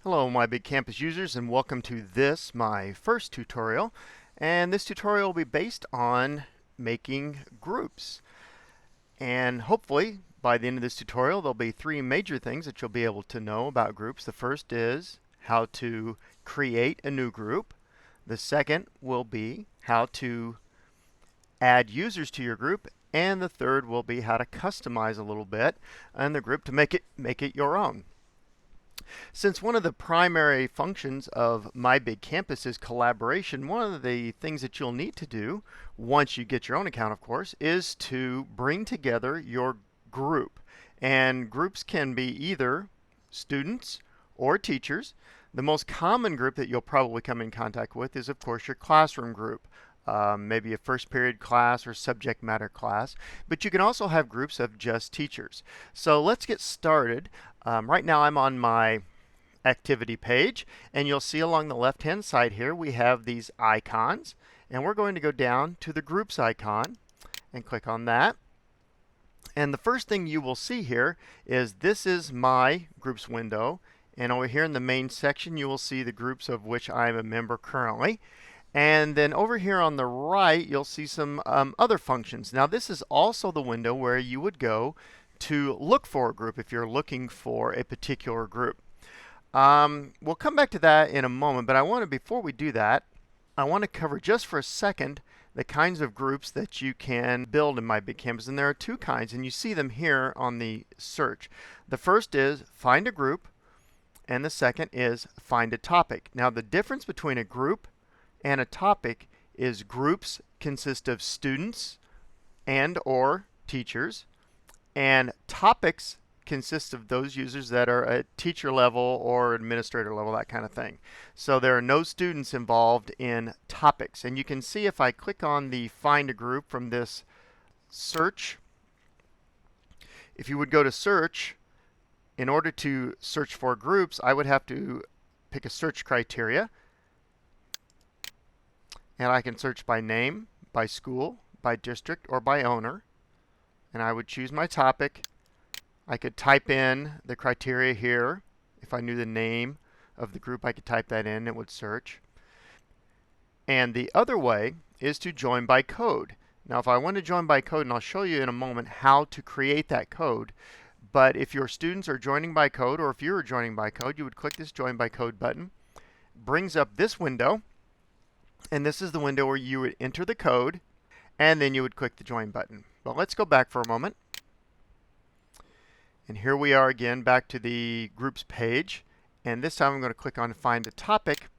Hello my big campus users, and welcome to this, my first tutorial. And this tutorial will be based on making groups. And hopefully by the end of this tutorial there'll be three major things that you'll be able to know about groups. The first is how to create a new group. The second will be how to add users to your group. And the third will be how to customize a little bit in the group to make it your own. Since one of the primary functions of My Big Campus is collaboration, one of the things that you'll need to do, once you get your own account of course, is to bring together your group. And groups can be either students or teachers. The most common group that you'll probably come in contact with is of course your classroom group. Maybe a first period class or subject matter class, but you can also have groups of just teachers. So let's get started. Right now I'm on my activity page, and you'll see along the left hand side here we have these icons, and we're going to go down to the groups icon and click on that. And the first thing you will see here is this is my groups window, and over here in the main section you will see the groups of which I'm a member currently. And then over here on the right you'll see some other functions. Now this is also the window where you would go to look for a group if you're looking for a particular group. We'll come back to that in a moment, but before we do that, I want to cover just for a second the kinds of groups that you can build in My Big Campus. And there are two kinds, and you see them here on the search. The first is find a group, and the second is find a topic. Now the difference between a group and a topic is groups consist of students and or teachers, and topics consist of those users that are at teacher level or administrator level, that kind of thing. So there are no students involved in topics. And you can see if I click on the find a group from this search, if you would go to search, in order to search for groups, I would have to pick a search criteria. And I can search by name, by school, by district, or by owner. And I would choose my topic. I could type in the criteria here. If I knew the name of the group, I could type that in, it would search. And the other way is to join by code. Now if I want to join by code, and I'll show you in a moment how to create that code, but if your students are joining by code, or if you are joining by code, you would click this join by code button. Brings up this window, and this is the window where you would enter the code, and then you would click the join button. But let's go back for a moment. And here we are again back to the groups page, and this time I'm going to click on find a topic,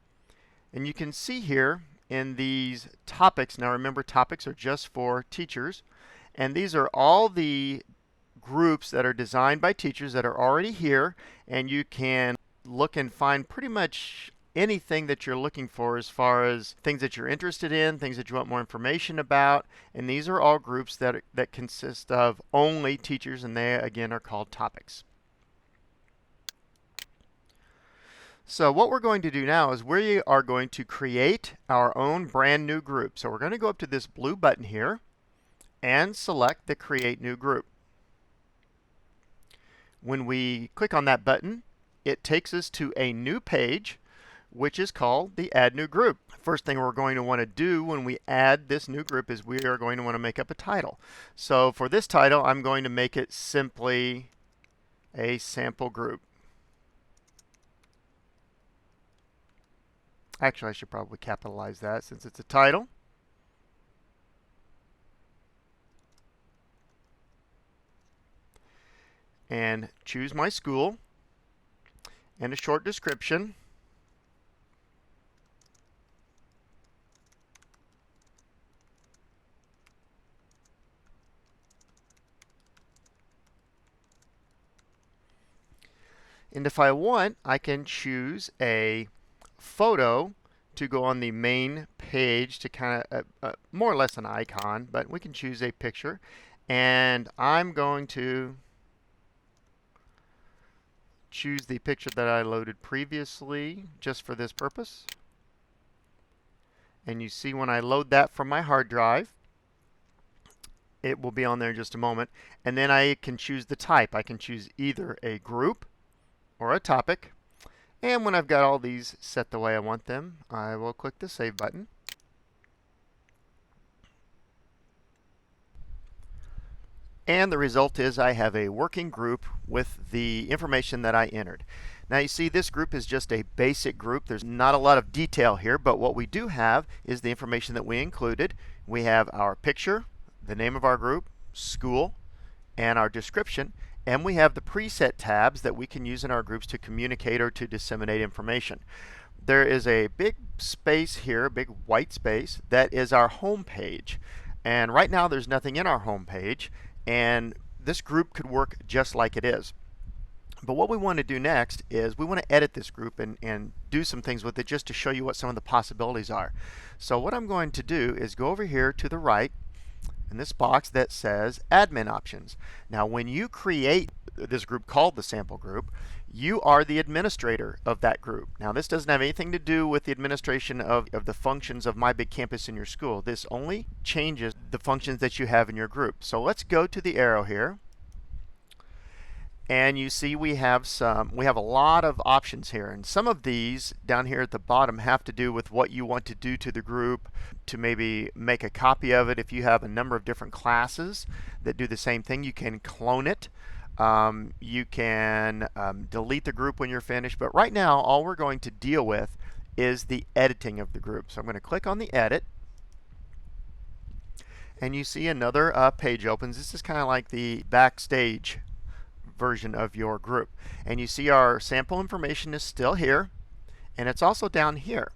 and you can see here in these topics, now remember topics are just for teachers, and these are all the groups that are designed by teachers that are already here, and you can look and find pretty much anything that you're looking for as far as things that you're interested in, things that you want more information about. And these are all groups that consist of only teachers, and they again are called topics. So what we're going to do now is we are going to create our own brand new group. So we're going to go up to this blue button here and select the create new group. When we click on that button, it takes us to a new page which is called the Add New Group. First thing we're going to want to do when we add this new group is we are going to want to make up a title. So for this title, I'm going to make it simply a sample group. Actually, I should probably capitalize that since it's a title. And choose my school and a short description. And if I want, I can choose a photo to go on the main page to kind of more or less an icon, but we can choose a picture. And I'm going to choose the picture that I loaded previously just for this purpose. And you see when I load that from my hard drive, it will be on there in just a moment. And then I can choose the type. I can choose either a group or a topic. And when I've got all these set the way I want them, I will click the Save button. And the result is I have a working group with the information that I entered. Now you see this group is just a basic group. There's not a lot of detail here, but what we do have is the information that we included. We have our picture, the name of our group, school, and our description. And we have the preset tabs that we can use in our groups to communicate or to disseminate information. There is a big space here, a big white space, that is our home page. And right now there's nothing in our home page, and this group could work just like it is. But what we want to do next is we want to edit this group and do some things with it just to show you what some of the possibilities are. So what I'm going to do is go over here to the right in this box that says Admin Options. Now when you create this group called the sample group, you are the administrator of that group. Now this doesn't have anything to do with the administration of the functions of My Big Campus in your school. This only changes the functions that you have in your group. So let's go to the arrow here. And you see we have a lot of options here, and some of these down here at the bottom have to do with what you want to do to the group, to maybe make a copy of it. If you have a number of different classes that do the same thing, you can clone it. You can delete the group when you're finished, but right now all we're going to deal with is the editing of the group. So I'm going to click on the edit, and you see another page opens. This is kind of like the backstage version of your group, and you see our sample information is still here, and it's also down here.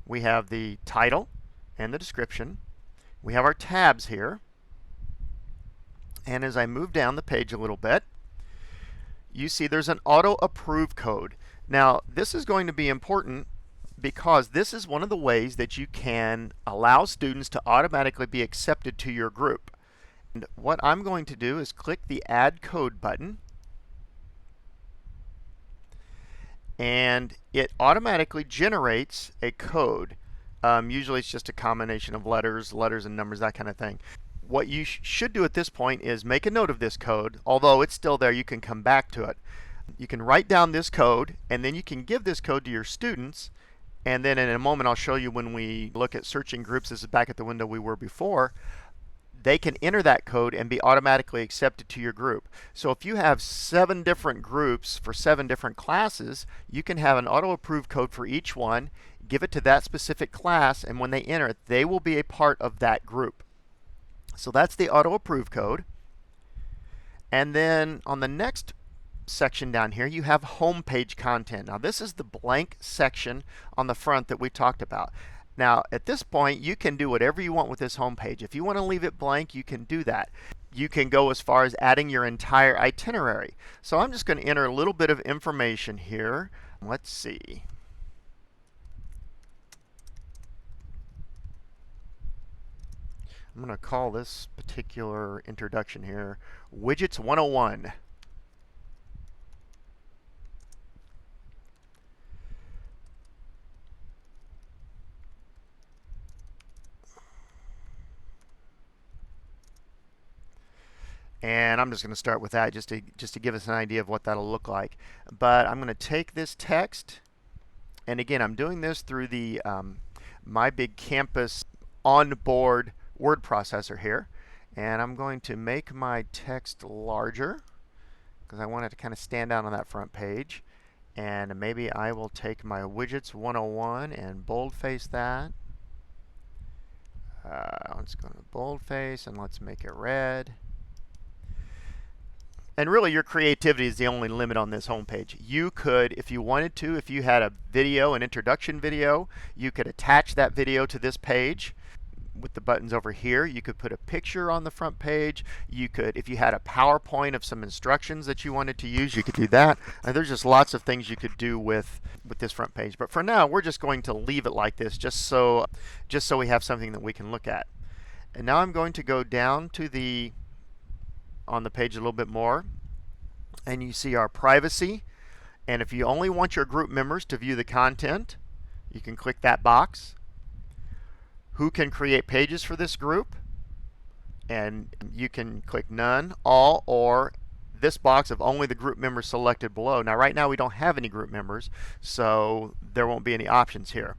We have the title and the description. We have our tabs here, and as I move down the page a little bit, you see there's an auto approve code. Now this is going to be important because this is one of the ways that you can allow students to automatically be accepted to your group. And what I'm going to do is click the Add Code button, and it automatically generates a code. Usually it's just a combination of letters and numbers, that kind of thing. What you should do at this point is make a note of this code. Although it's still there, you can come back to it. You can write down this code, and then you can give this code to your students, and then in a moment I'll show you when we look at searching groups. This is back at the window we were before. They can enter that code and be automatically accepted to your group. So if you have 7 different groups for 7 different classes, you can have an auto approve code for each one, give it to that specific class, and when they enter it, they will be a part of that group. So that's the auto approve code. And then on the next section down here, you have home page content. Now this is the blank section on the front that we talked about. Now at this point you can do whatever you want with this home page. If you want to leave it blank, you can do that. You can go as far as adding your entire itinerary. So I'm just going to enter a little bit of information here. Let's see. I'm going to call this particular introduction here Widgets 101. And I'm just going to start with that just to give us an idea of what that'll look like. But I'm going to take this text, and again I'm doing this through the My Big Campus onboard word processor here, and I'm going to make my text larger because I want it to kind of stand out on that front page. And maybe I will take my Widgets 101 and boldface that. Let's go to boldface and let's make it red. And really your creativity is the only limit on this homepage. You could, if you wanted to, if you had a video, an introduction video, you could attach that video to this page with the buttons over here. You could put a picture on the front page. You could, if you had a PowerPoint of some instructions that you wanted to use, you could do that. And there's just lots of things you could do with this front page. But for now, we're just going to leave it like this, just so we have something that we can look at. And now I'm going to go down to on the page a little bit more, and you see our privacy. And if you only want your group members to view the content, you can click that box. Who can create pages for this group? And you can click none, all, or this box of only the group members selected below. Now right now we don't have any group members, so there won't be any options here.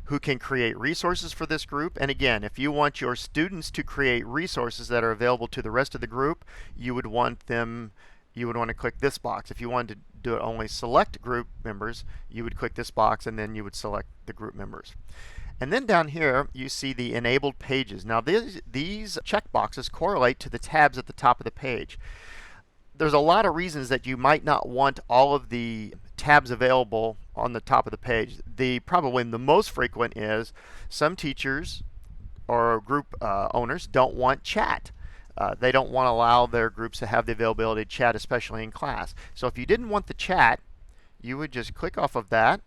Who can create resources for this group? And again, if you want your students to create resources that are available to the rest of the group, you would want to click this box. If you wanted to do it only select group members, you would click this box and then you would select the group members. And then down here you see the enabled pages. Now these checkboxes correlate to the tabs at the top of the page. There's a lot of reasons that you might not want all of the tabs available on the top of the page. Probably the most frequent is some teachers or group owners don't want chat. They don't want to allow their groups to have the availability to chat, especially in class. So if you didn't want the chat, you would just click off of that,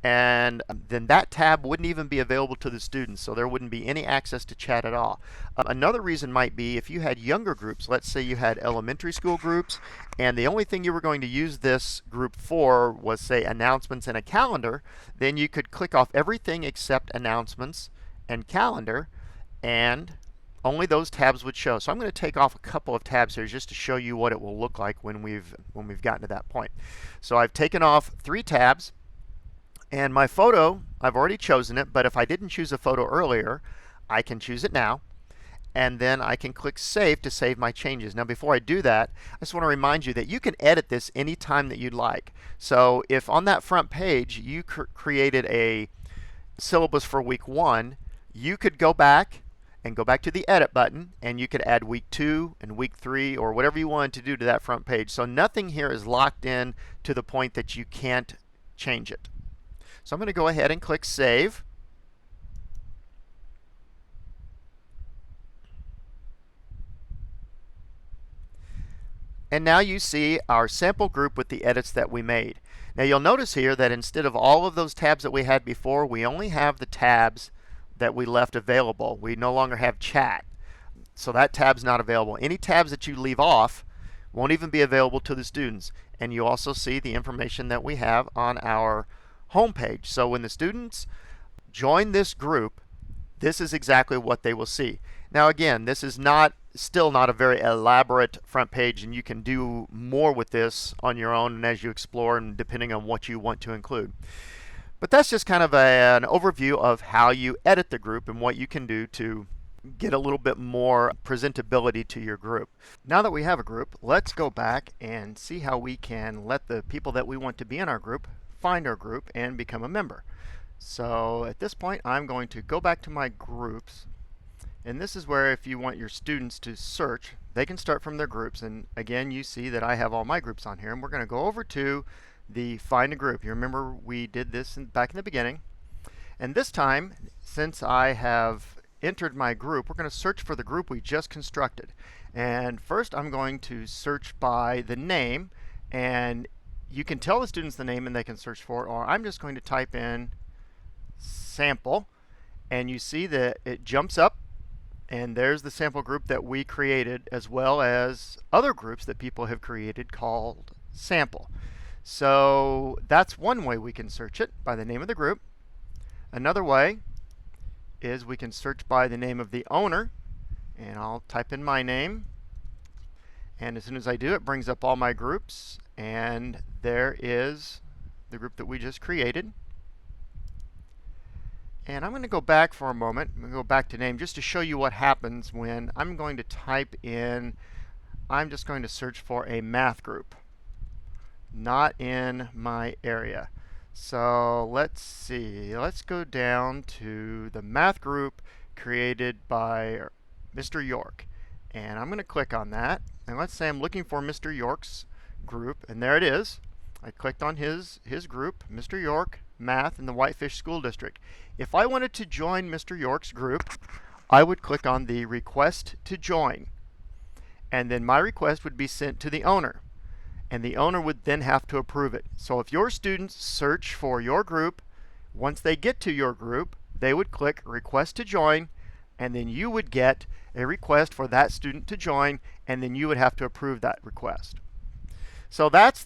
and then that tab wouldn't even be available to the students, so there wouldn't be any access to chat at all. Another reason might be if you had younger groups. Let's say you had elementary school groups, and the only thing you were going to use this group for was, say, announcements and a calendar. Then you could click off everything except announcements and calendar, and only those tabs would show. So I'm going to take off a couple of tabs here just to show you what it will look like when we've gotten to that point. So I've taken off 3 tabs. And my photo, I've already chosen it, but if I didn't choose a photo earlier, I can choose it now. And then I can click Save to save my changes. Now before I do that, I just want to remind you that you can edit this anytime that you'd like. So if on that front page you created a syllabus for week 1, you could go back to the Edit button, and you could add week 2 and week 3 or whatever you wanted to do to that front page. So nothing here is locked in to the point that you can't change it. So I'm going to go ahead and click Save. And now you see our sample group with the edits that we made. Now you'll notice here that instead of all of those tabs that we had before, we only have the tabs that we left available. We no longer have chat. So that tab's not available. Any tabs that you leave off won't even be available to the students. And you also see the information that we have on our home page. So when the students join this group, this is exactly what they will see. Now again, this is still not a very elaborate front page, and you can do more with this on your own and as you explore and depending on what you want to include. But that's just kind of an overview of how you edit the group and what you can do to get a little bit more presentability to your group. Now that we have a group, let's go back and see how we can let the people that we want to be in our group find our group and become a member. So at this point, I'm going to go back to my groups, and this is where if you want your students to search, they can start from their groups. And again, you see that I have all my groups on here, and we're going to go over to the Find a Group. You remember we did this back in the beginning, and this time, since I have entered my group, we're going to search for the group we just constructed. And first I'm going to search by the name, and you can tell the students the name and they can search for it, or I'm just going to type in sample, and you see that it jumps up, and there's the sample group that we created, as well as other groups that people have created called sample. So that's one way we can search it, by the name of the group. Another way is we can search by the name of the owner, and I'll type in my name, and as soon as I do, it brings up all my groups, and there is the group that we just created. And I'm going to go back for a moment. I'm going to go back to name just to show you what happens when I'm going to type in, I'm just going to search for a math group, not in my area. So let's see, let's go down to the math group created by Mr. York. And I'm going to click on that. And let's say I'm looking for Mr. York's group, and there it is. I clicked on his group, Mr. York, Math in the Whitefish School District. If I wanted to join Mr. York's group, I would click on the Request to Join. And then my request would be sent to the owner. And the owner would then have to approve it. So if your students search for your group, once they get to your group, they would click Request to Join, and then you would get a request for that student to join, and then you would have to approve that request. So that's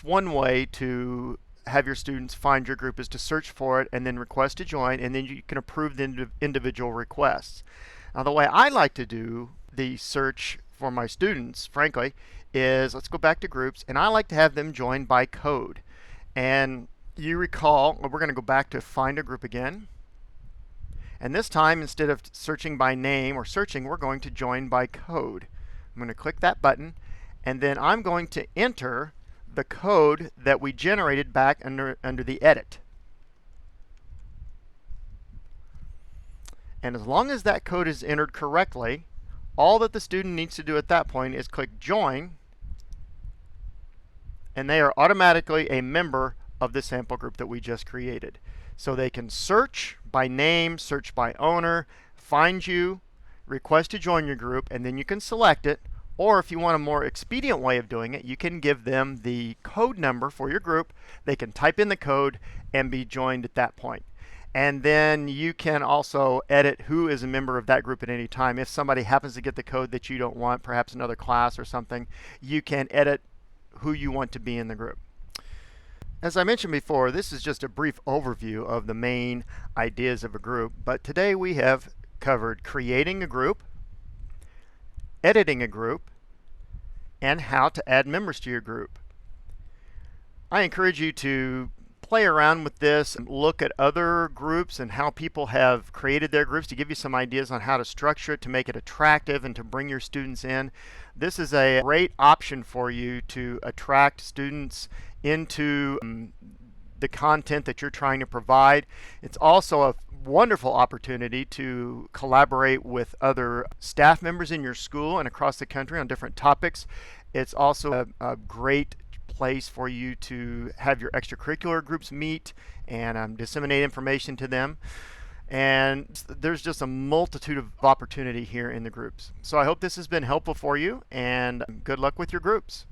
one way to have your students find your group, is to search for it and then request to join, and then you can approve the individual requests. Now the way I like to do the search for my students, frankly, is let's go back to groups, and I like to have them join by code. And you recall, we're going to go back to find a group again. And this time, instead of searching by name or searching, we're going to join by code. I'm going to click that button, and then I'm going to enter the code that we generated back under the edit. And as long as that code is entered correctly, all that the student needs to do at that point is click join, and they are automatically a member of the sample group that we just created. So they can search by name, search by owner, find you, request to join your group, and then you can select it. Or if you want a more expedient way of doing it, you can give them the code number for your group. They can type in the code and be joined at that point. And then you can also edit who is a member of that group at any time. If somebody happens to get the code that you don't want, perhaps another class or something, you can edit who you want to be in the group. As I mentioned before, this is just a brief overview of the main ideas of a group, but today we have covered creating a group, editing a group, and how to add members to your group. I encourage you to play around with this and look at other groups and how people have created their groups to give you some ideas on how to structure it to make it attractive and to bring your students in. This is a great option for you to attract students into the content that you're trying to provide. It's also a wonderful opportunity to collaborate with other staff members in your school and across the country on different topics. It's also a great place for you to have your extracurricular groups meet and disseminate information to them. And there's just a multitude of opportunity here in the groups. So I hope this has been helpful for you, and good luck with your groups.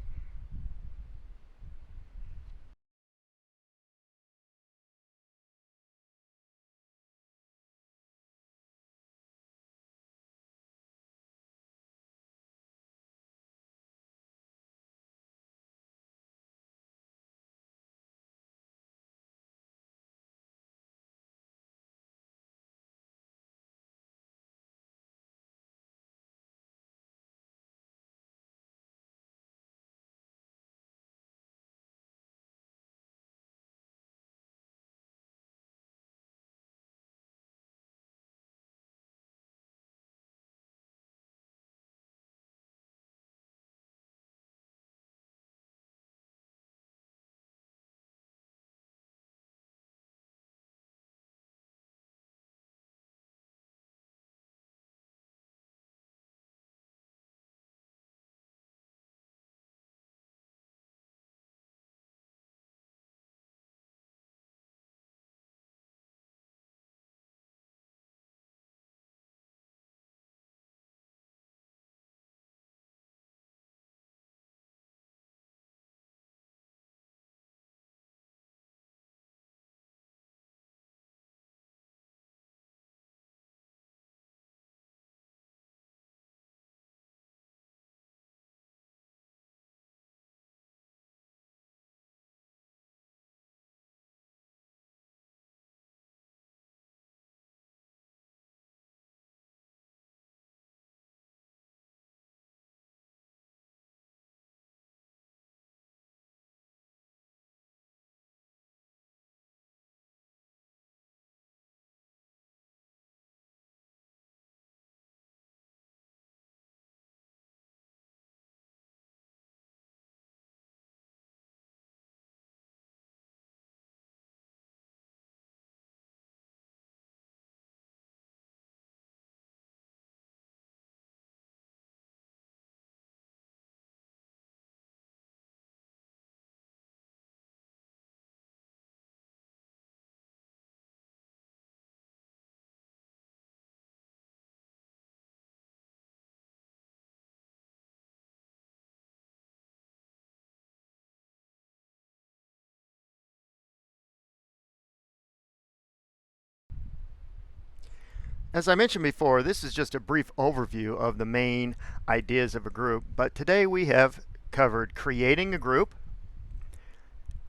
As I mentioned before, this is just a brief overview of the main ideas of a group, but today we have covered creating a group,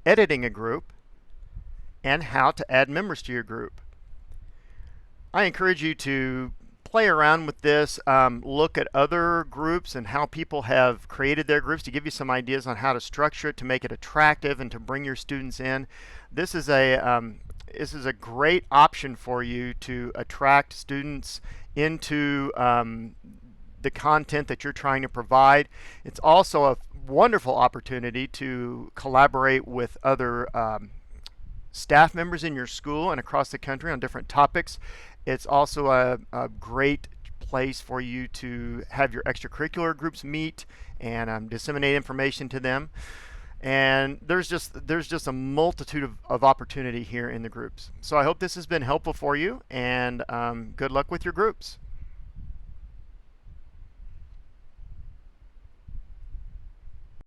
editing a group, and how to add members to your group. I encourage you to play around with this, look at other groups and how people have created their groups to give you some ideas on how to structure it to make it attractive and to bring your students in. This is a great option for you to attract students into the content that you're trying to provide. It's also a wonderful opportunity to collaborate with other staff members in your school and across the country on different topics. It's also a great place for you to have your extracurricular groups meet and disseminate information to them. And there's just a multitude of opportunity here in the groups. So I hope this has been helpful for you, and good luck with your groups.